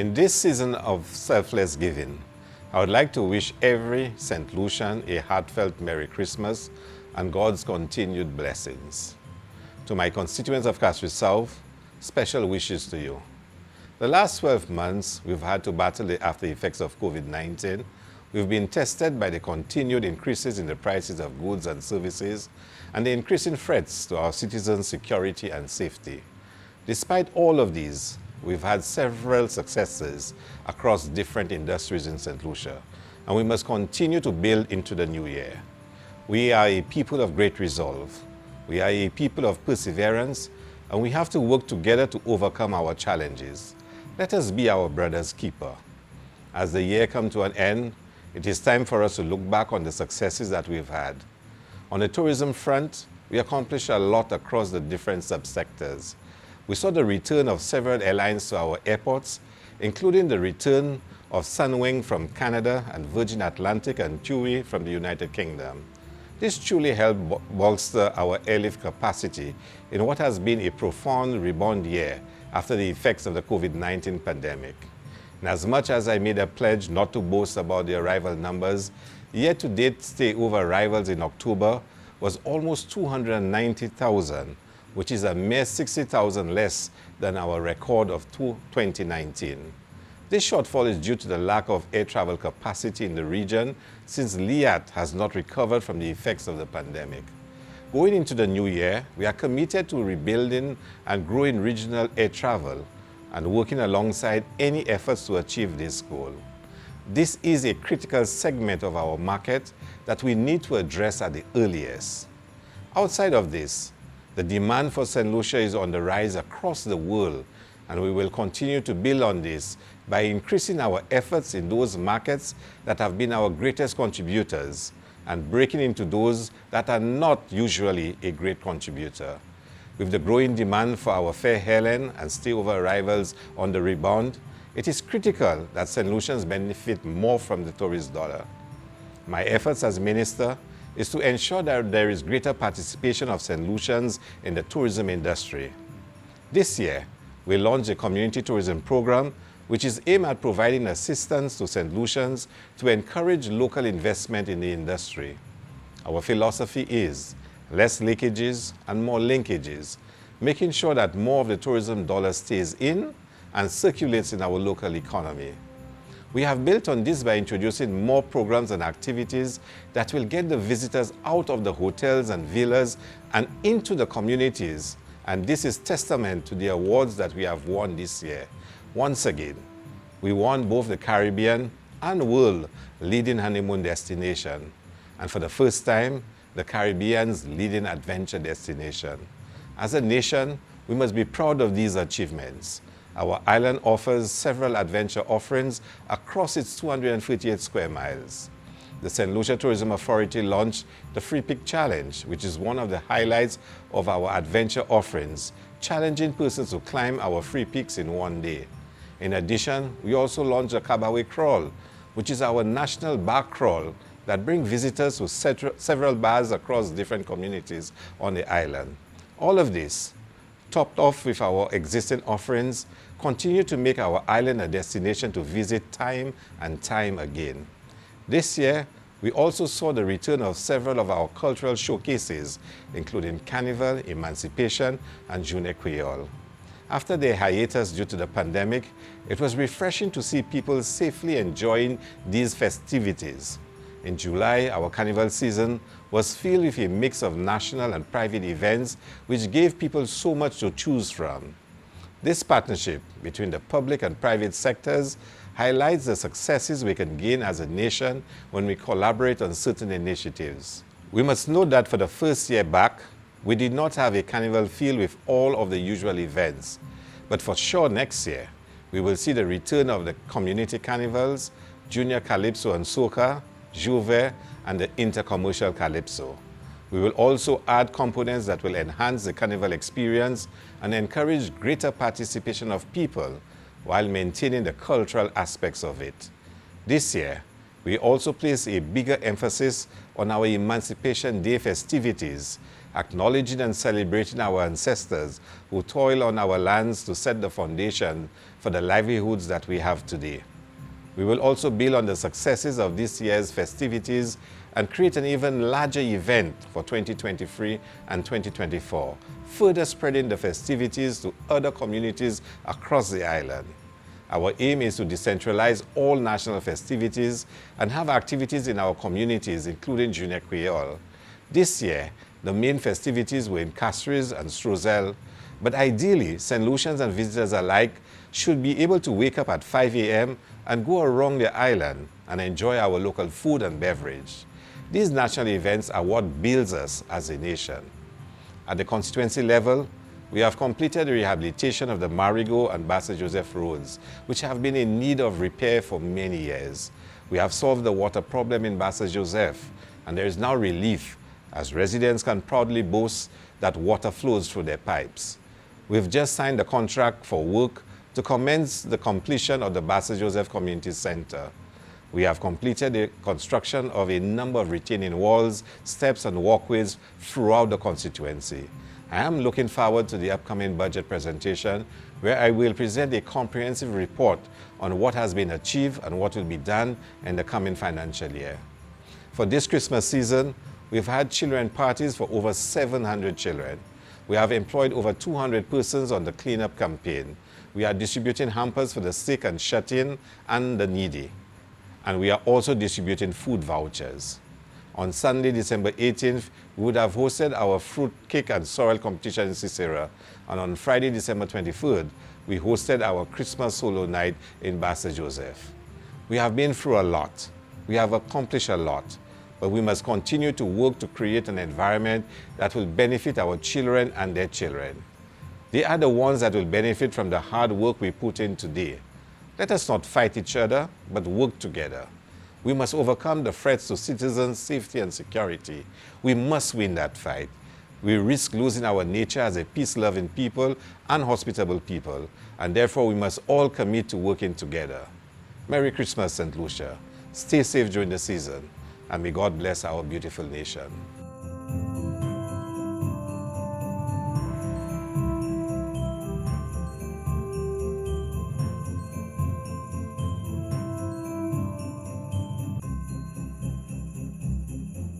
In this season of selfless giving, I would like to wish every St. Lucian a heartfelt Merry Christmas and God's continued blessings. To my constituents of Castries South, special wishes to you. The last 12 months, we've had to battle the after effects of COVID-19. We've been tested by the continued increases in the prices of goods and services and the increasing threats to our citizens' security and safety. Despite all of these, we've had several successes across different industries in St. Lucia, and we must continue to build into the new year. We are a people of great resolve. We are a people of perseverance, and we have to work together to overcome our challenges. Let us be our brother's keeper. As the year comes to an end, it is time for us to look back on the successes that we've had. On the tourism front, we accomplished a lot across the different subsectors. We saw the return of several airlines to our airports, including the return of Sunwing from Canada and Virgin Atlantic and TUI from the United Kingdom. This truly helped bolster our airlift capacity in what has been a profound rebound year after the effects of the COVID-19 pandemic. And as much as I made a pledge not to boast about the arrival numbers, year-to-date stay-over arrivals in October was almost 290,000, which is a mere 60,000 less than our record of 2019. This shortfall is due to the lack of air travel capacity in the region since Liat has not recovered from the effects of the pandemic. Going into the new year, we are committed to rebuilding and growing regional air travel and working alongside any efforts to achieve this goal. This is a critical segment of our market that we need to address at the earliest. Outside of this, the demand for St. Lucia is on the rise across the world, and we will continue to build on this by increasing our efforts in those markets that have been our greatest contributors and breaking into those that are not usually a great contributor. With the growing demand for our fair airline and stay-over arrivals on the rebound, it is critical that St. Lucians benefit more from the tourist dollar. My efforts as minister is to ensure that there is greater participation of St. Lucians in the tourism industry. This year, we launched a community tourism program which is aimed at providing assistance to St. Lucians to encourage local investment in the industry. Our philosophy is less leakages and more linkages, making sure that more of the tourism dollar stays in and circulates in our local economy. We have built on this by introducing more programs and activities that will get the visitors out of the hotels and villas and into the communities. And this is testament to the awards that we have won this year. Once again, we won both the Caribbean and world leading honeymoon destination. And for the first time, the Caribbean's leading adventure destination. As a nation, we must be proud of these achievements. Our island offers several adventure offerings across its 238 square miles. The St. Lucia Tourism Authority launched the Free Peak Challenge, which is one of the highlights of our adventure offerings, challenging persons to climb our free peaks in one day. In addition, we also launched a Cabaway Crawl, which is our national bar crawl that brings visitors to several bars across different communities on the island. All of this, topped off with our existing offerings, continue to make our island a destination to visit time and time again. This year, we also saw the return of several of our cultural showcases, including Carnival, Emancipation, and Journée Creole. After their hiatus due to the pandemic, it was refreshing to see people safely enjoying these festivities. In July, our Carnival season was filled with a mix of national and private events which gave people so much to choose from. This partnership between the public and private sectors highlights the successes we can gain as a nation when we collaborate on certain initiatives. We must note that for the first year back, we did not have a carnival feel with all of the usual events. But for sure next year, we will see the return of the community carnivals, Junior Calypso and Soca, Jouvert, and the Intercommercial Calypso. We will also add components that will enhance the carnival experience and encourage greater participation of people while maintaining the cultural aspects of it. This year, we also place a bigger emphasis on our Emancipation Day festivities acknowledging and celebrating our ancestors who toil on our lands to set the foundation for the livelihoods that we have today. We will also build on the successes of this year's festivities and create an even larger event for 2023 and 2024, further spreading the festivities to other communities across the island. Our aim is to decentralize all national festivities and have activities in our communities, including Junior Creole. This year, the main festivities were in Castries and Strozel, but ideally, St. Lucians and visitors alike should be able to wake up at 5 a.m. and go around the island and enjoy our local food and beverage. These national events are what builds us as a nation. At the constituency level, we have completed the rehabilitation of the Marigot and Basse Joseph roads, which have been in need of repair for many years. We have solved the water problem in Basse Joseph, and there is now relief as residents can proudly boast that water flows through their pipes. We've just signed a contract for work to commence the completion of the Basse Joseph Community Center. We have completed the construction of a number of retaining walls, steps and walkways throughout the constituency. I am looking forward to the upcoming budget presentation where I will present a comprehensive report on what has been achieved and what will be done in the coming financial year. For this Christmas season, we've had children parties for over 700 children. We have employed over 200 persons on the cleanup campaign. We are distributing hampers for the sick and shut-in and the needy. And we are also distributing food vouchers. On Sunday, December 18th, we would have hosted our fruit cake and sorrel competition in Cicero. And on Friday, December 23rd, we hosted our Christmas solo night in Basse Joseph. We have been through a lot. We have accomplished a lot. But we must continue to work to create an environment that will benefit our children and their children. They are the ones that will benefit from the hard work we put in today. Let us not fight each other, but work together. We must overcome the threats to citizens' safety and security. We must win that fight. We risk losing our nature as a peace-loving people and hospitable people, and therefore we must all commit to working together. Merry Christmas, St. Lucia. Stay safe during the season, and may God bless our beautiful nation.